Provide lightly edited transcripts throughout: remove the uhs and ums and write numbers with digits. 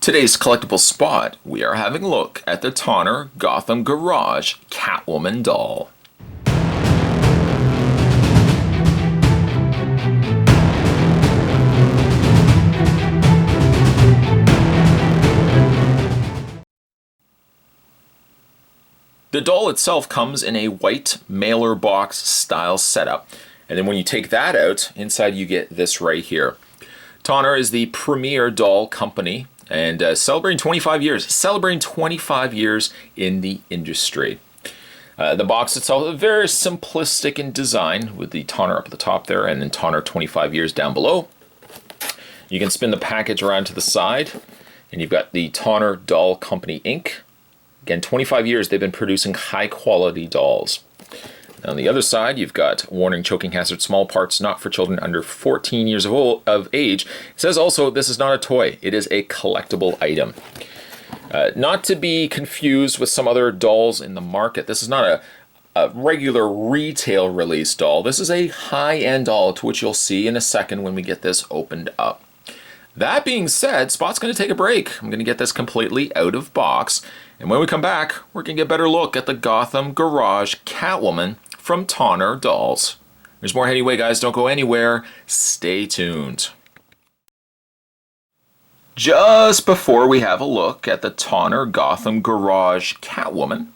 Today's collectible spot, we are having a look at the Tonner Gotham Garage Catwoman doll. The doll itself comes in a white mailer box style setup, and then when you take that out, inside you get this right here. Tonner is the premier doll company and celebrating 25 years in the industry. The box itself is very simplistic in design with the Tonner up at the top there and then Tonner 25 years down below. You can spin the package around to the side and you've got the Tonner Doll Company Inc. Again, 25 years they've been producing high quality dolls. On the other side, you've got warning, choking hazard, small parts not for children under 14 years of age. It says also this is not a toy, it is a collectible item. Not to be confused with some other dolls in the market. This is not a regular retail release doll. This is a high-end doll, to which you'll see in a second when we get this opened up. That being said, Spot's going to take a break. I'm going to get this completely out of box. And when we come back, we're going to get a better look at the Gotham Garage Catwoman from Tonner Dolls. There's more anyway, guys. Don't go anywhere. Stay tuned. Just before we have a look at the Tonner Gotham Garage Catwoman,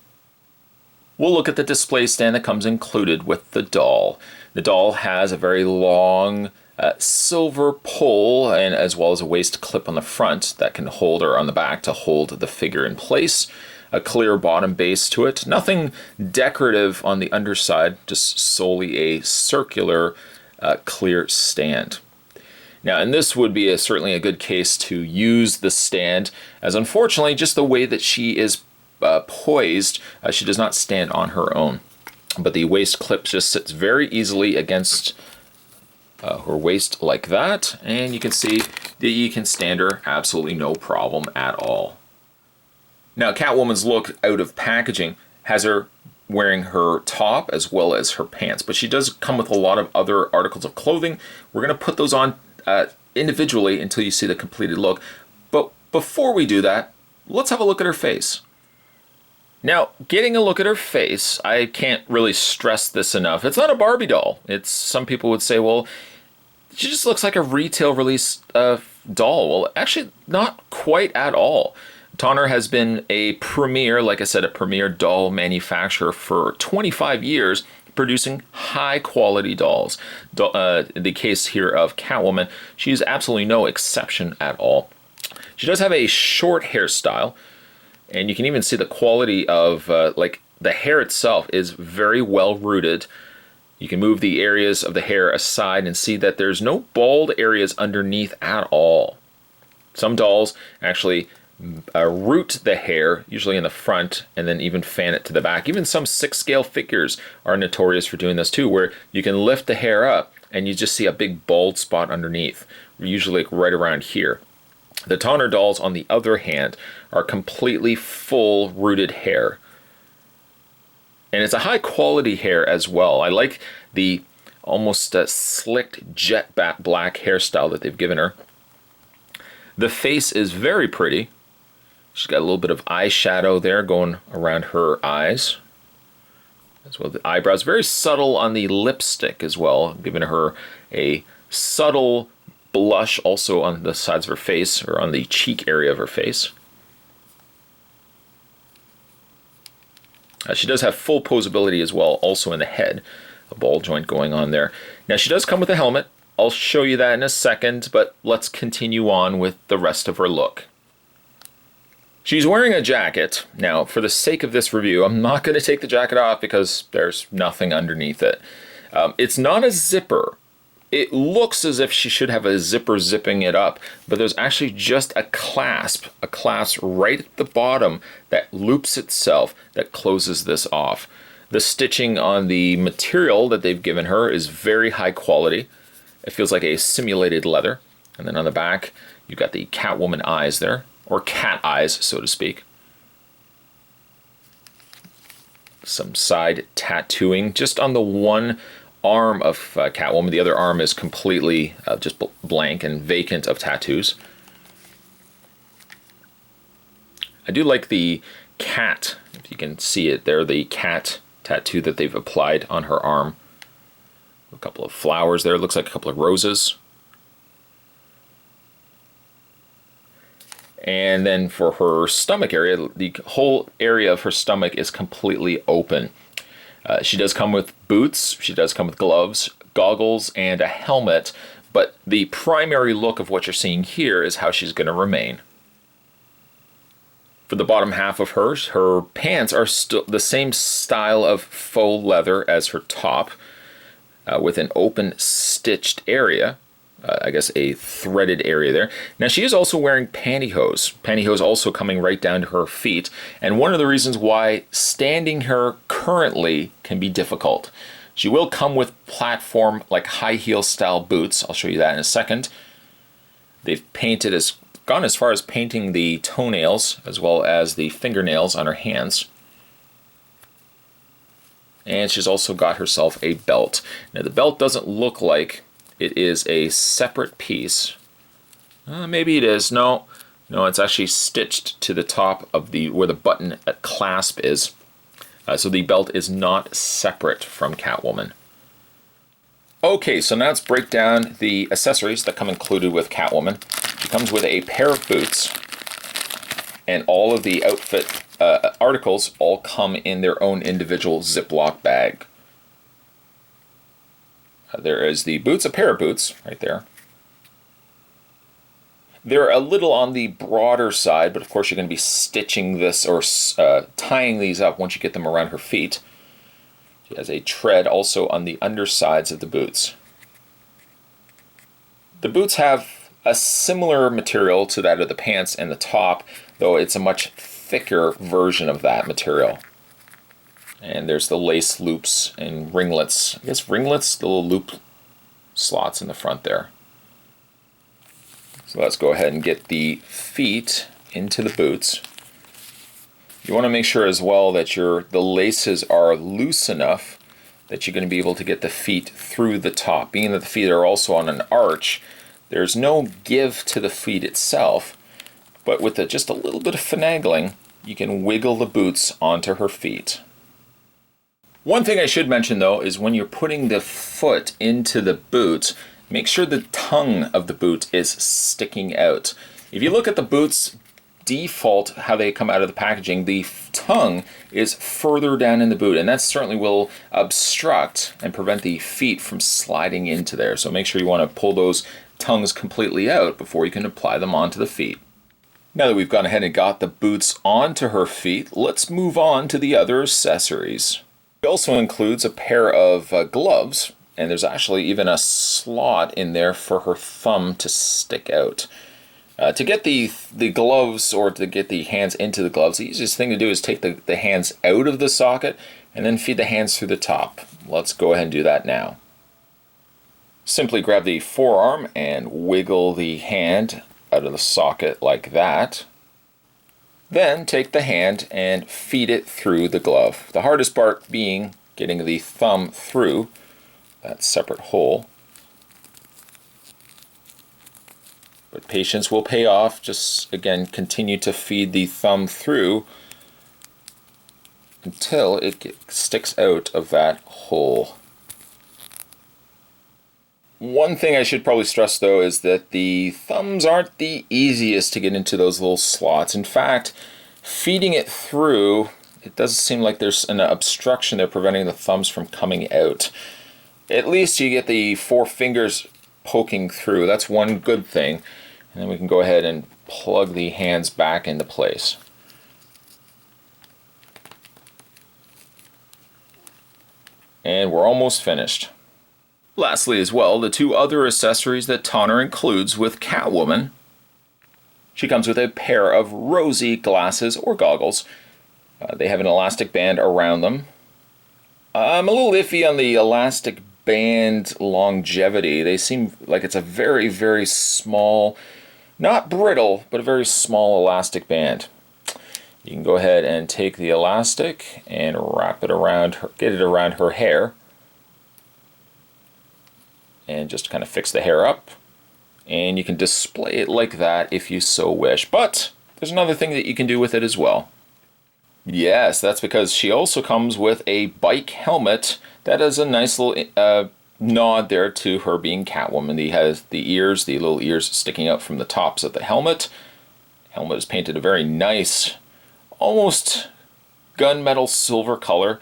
we'll look at the display stand that comes included with the doll. The doll has a very long silver pole and as well as a waist clip on the front that can hold, or on the back to hold the figure in place. A clear bottom base to it. Nothing decorative on the underside, just solely a circular clear stand. Now, and this would be certainly a good case to use the stand, as unfortunately just the way that she is poised, she does not stand on her own. But the waist clip just sits very easily against her waist like that, and you can see that you can stand her absolutely no problem at all. Now, Catwoman's look out of packaging has her wearing her top as well as her pants, but she does come with a lot of other articles of clothing. We're going to put those on individually until you see the completed look. But before we do that, let's have a look at her face. Now, getting a look at her face, I can't really stress this enough. It's not a Barbie doll. Some people would say, well, she just looks like a retail release doll. Well, actually, not quite at all. Tonner has been a premier, like I said, a premier doll manufacturer for 25 years, producing high quality dolls. In the case here of Catwoman, she is absolutely no exception at all. She does have a short hairstyle, and you can even see the quality of like the hair itself is very well rooted. You can move the areas of the hair aside and see that there's no bald areas underneath at all. Some dolls actually root the hair, usually in the front, and then even fan it to the back. Even some 6-scale figures are notorious for doing this too, where you can lift the hair up and you just see a big bald spot underneath, usually like right around here. The Tonner dolls, on the other hand, are completely full rooted hair. And it's a high quality hair as well. I like the almost slicked jet black hairstyle that they've given her. The face is very pretty. She's got a little bit of eyeshadow there going around her eyes, as well as the eyebrows. Very subtle on the lipstick as well, giving her a subtle blush also on the sides of her face, or on the cheek area of her face. She does have full posability as well, also in the head. A ball joint going on there. Now, she does come with a helmet. I'll show you that in a second, but let's continue on with the rest of her look. She's wearing a jacket. Now, for the sake of this review, I'm not going to take the jacket off because there's nothing underneath it. It's not a zipper. It looks as if she should have a zipper zipping it up, but there's actually just a clasp right at the bottom that loops itself that closes this off. The stitching on the material that they've given her is very high quality. It feels like a simulated leather. And then on the back, you've got the Catwoman eyes there, or cat eyes, so to speak. Some side tattooing just on the one arm of Catwoman. The other arm is completely just blank and vacant of tattoos. I do like the cat, if you can see it there, the cat tattoo that they've applied on her arm. A couple of flowers there, looks like a couple of roses. And then for her stomach area, the whole area of her stomach is completely open. She does come with boots, she does come with gloves, goggles, and a helmet, but the primary look of what you're seeing here is how she's going to remain. For the bottom half of her pants are still the same style of faux leather as her top, with an open stitched area. I guess a threaded area there. Now she is also wearing pantyhose. Pantyhose also coming right down to her feet. And one of the reasons why standing her currently can be difficult. She will come with platform, like high heel style boots. I'll show you that in a second. They've gone as far as painting the toenails as well as the fingernails on her hands. And she's also got herself a belt. Now the belt doesn't look like it is a separate piece. Maybe it is. No, it's actually stitched to the top of where the button clasp is. So the belt is not separate from Catwoman. Okay, so now let's break down the accessories that come included with Catwoman. She comes with a pair of boots, and all of the outfit articles all come in their own individual Ziploc bag. There is the boots, a pair of boots right there. They're a little on the broader side, but of course you're going to be stitching this or tying these up once you get them around her feet. She has a tread also on the undersides of the boots. The boots have a similar material to that of the pants and the top, though it's a much thicker version of that material. And there's the lace loops and ringlets. I guess ringlets, the little loop slots in the front there. So let's go ahead and get the feet into the boots. You want to make sure as well that the laces are loose enough that you're going to be able to get the feet through the top. Being that the feet are also on an arch, there's no give to the feet itself, but with just a little bit of finagling, you can wiggle the boots onto her feet. One thing I should mention though is when you're putting the foot into the boot, make sure the tongue of the boot is sticking out. If you look at the boots default, how they come out of the packaging, the tongue is further down in the boot, and that certainly will obstruct and prevent the feet from sliding into there. So make sure you want to pull those tongues completely out before you can apply them onto the feet. Now that we've gone ahead and got the boots onto her feet, let's move on to the other accessories. It also includes a pair of gloves, and there's actually even a slot in there for her thumb to stick out. To get the gloves, or to get the hands into the gloves, the easiest thing to do is take the hands out of the socket and then feed the hands through the top. Let's go ahead and do that now. Simply grab the forearm and wiggle the hand out of the socket like that. Then take the hand and feed it through the glove. The hardest part being getting the thumb through that separate hole. But patience will pay off. Just again, continue to feed the thumb through until it sticks out of that hole. One thing I should probably stress though is that the thumbs aren't the easiest to get into those little slots. In fact, feeding it through, it does seem like there's an obstruction there preventing the thumbs from coming out. At least you get the 4 fingers poking through. That's one good thing. And then we can go ahead and plug the hands back into place. And we're almost finished. Lastly as well, the 2 other accessories that Tonner includes with Catwoman. She comes with a pair of rosy glasses or goggles. They have an elastic band around them. I'm a little iffy on the elastic band longevity. They seem like it's a very, very small, not brittle, but a very small elastic band. You can go ahead and take the elastic and wrap it around her, get it around her hair. And just kind of fix the hair up, and you can display it like that if you so wish. But there's another thing that you can do with it as well. Yes, that's because she also comes with a bike helmet that has a nice little nod there to her being Catwoman. He has the ears, the little ears sticking out from the tops of the helmet. Helmet is painted a very nice, almost gunmetal silver color.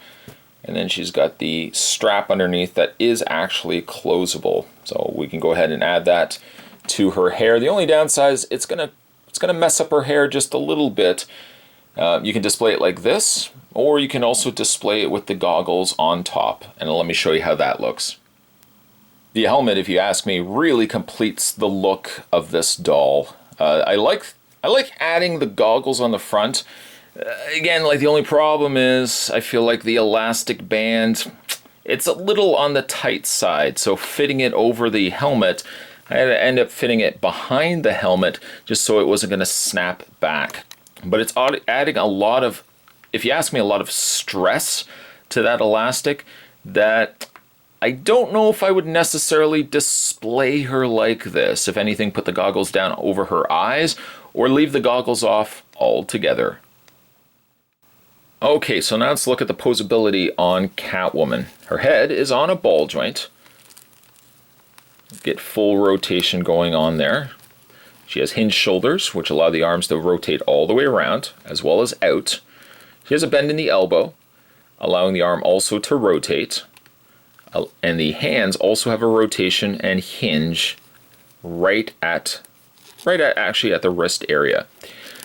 And then she's got the strap underneath that is actually closable. So we can go ahead and add that to her hair. The only downside is it's gonna mess up her hair just a little bit. You can display it like this, or you can also display it with the goggles on top. And let me show you how that looks. The helmet, if you ask me, really completes the look of this doll. I like adding the goggles on the front. Again, like the only problem is I feel like the elastic band, it's a little on the tight side. So fitting it over the helmet, I had to end up fitting it behind the helmet just so it wasn't going to snap back. But it's adding a lot of, if you ask me, a lot of stress to that elastic that I don't know if I would necessarily display her like this. If anything, put the goggles down over her eyes or leave the goggles off altogether. Okay, so now let's look at the posability on Catwoman. Her head is on a ball joint. Get full rotation going on there. She has hinged shoulders, which allow the arms to rotate all the way around, as well as out. She has a bend in the elbow, allowing the arm also to rotate. And the hands also have a rotation and hinge right at actually at the wrist area.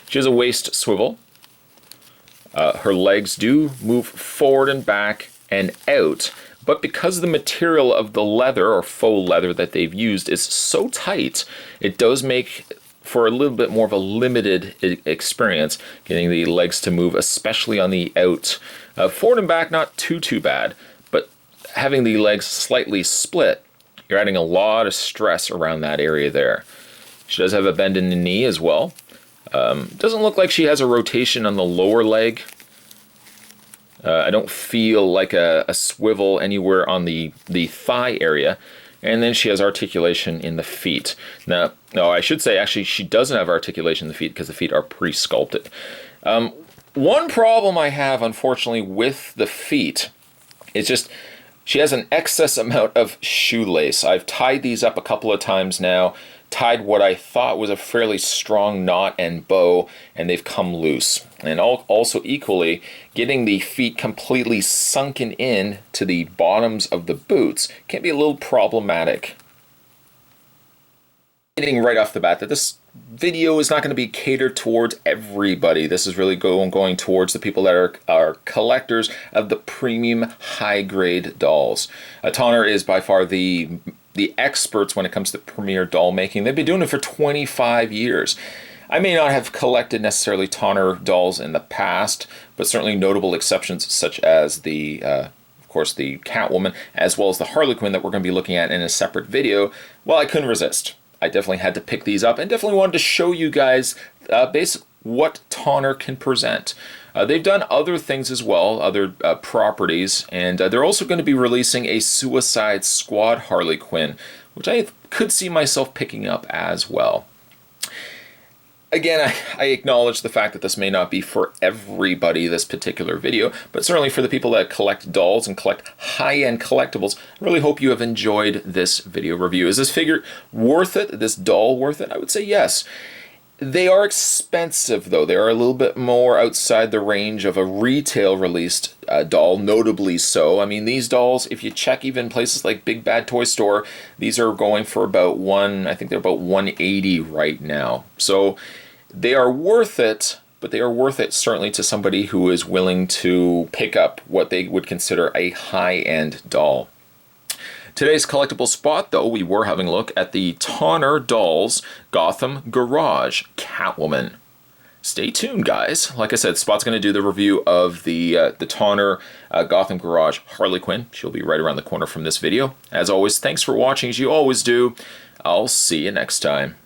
She has a waist swivel. Her legs do move forward and back and out, but because the material of the leather or faux leather that they've used is so tight, it does make for a little bit more of a limited experience getting the legs to move, especially on the out. Forward and back, not too bad, but having the legs slightly split, you're adding a lot of stress around that area there. She does have a bend in the knee as well. Doesn't look like she has a rotation on the lower leg. I don't feel like a swivel anywhere on the thigh area. And then she has articulation in the feet. Now, no, I should say actually she doesn't have articulation in the feet because the feet are pre-sculpted. One problem I have, unfortunately, with the feet is just she has an excess amount of shoelace. I've tied these up a couple of times now, tied what I thought was a fairly strong knot and bow, and they've come loose. And also equally, getting the feet completely sunken in to the bottoms of the boots can be a little problematic. Getting right off the bat that this video is not going to be catered towards everybody. This is really going towards the people that are collectors of the premium high-grade dolls. Tonner is by far the experts when it comes to premier doll making. They've been doing it for 25 years. I may not have collected necessarily Tonner dolls in the past, but certainly notable exceptions such as of course, the Catwoman, as well as the Harley Quinn that we're going to be looking at in a separate video. Well, I couldn't resist. I definitely had to pick these up and definitely wanted to show you guys basically what Tonner can present. They've done other things as well, other properties, and they're also going to be releasing a Suicide Squad Harley Quinn, which I could see myself picking up as well. Again, I acknowledge the fact that this may not be for everybody, this particular video, but certainly for the people that collect dolls and collect high-end collectibles, I really hope you have enjoyed this video review. Is this figure worth it? This doll worth it? I would say yes. They are expensive, though. They are a little bit more outside the range of a retail-released doll, notably so. I mean, these dolls, if you check even places like Big Bad Toy Store, these are going for about I think they're about $180 right now. So they are worth it, but they are worth it certainly to somebody who is willing to pick up what they would consider a high-end doll. Today's collectible spot, though, we were having a look at the Tonner Dolls Gotham Garage Catwoman. Stay tuned, guys. Like I said, Spot's going to do the review of the Tonner Gotham Garage Harley Quinn. She'll be right around the corner from this video. As always, thanks for watching, as you always do. I'll see you next time.